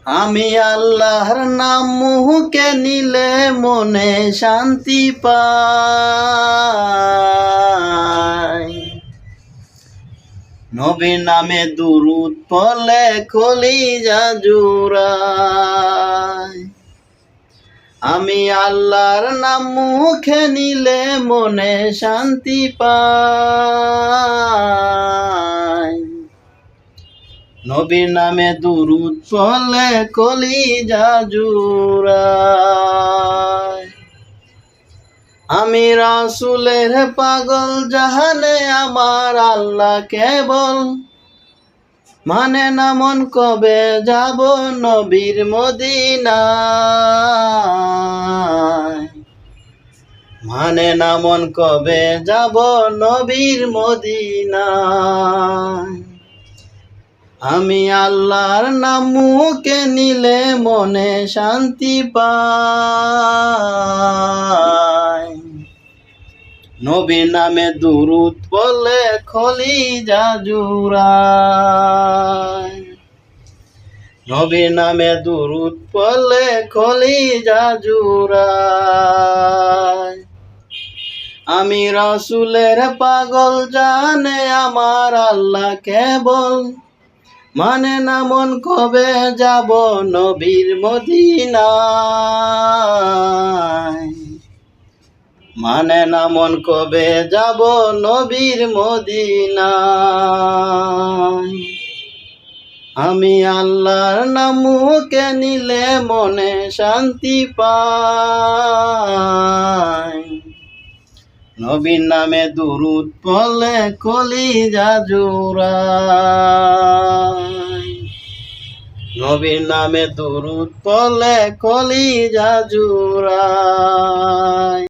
আমি আল্লাহর নাম মুখে নিলে মনে শান্তি পাই। নবীর নামে দুরূদ পড়লে কলিজা জুড়ায়। আমি আল্লাহর নাম মুখে নিলে মনে শান্তি পাই। নবীর নামে দুরূদ পড়লে কলিজা জুড়ায়। আমি রাসূলের পাগল জাহানে আমার আল্লাহ কেবল। মানে না মন কবে যাব নবীর মদিনায়। মানে না মন কবে যাব নবীর মদিনায়। আমি আল্লাহর নাম মুখে নিলে মনে শান্তি পাই। নবীর নামে দুরূদ পড়লে কলিজা জুড়ায়। নবীর নামে দুরূদ পড়লে কলিজা জুড়ায়। আমি রাসূলের পাগল জানে আমার আল্লাহ কেবল। মানে না মন কবে যাব নবীর মদিনায়। মানে না মন কবে যাব নবীর মদিনায়। আমি আল্লাহর নাম মুখে নিলে মনে শান্তি পাই। নবীর নামে দুরূদ পড়লে কলিজা জুড়ায়। নবীর নামে দুরূদ পড়লে কলিজা জুড়ায়।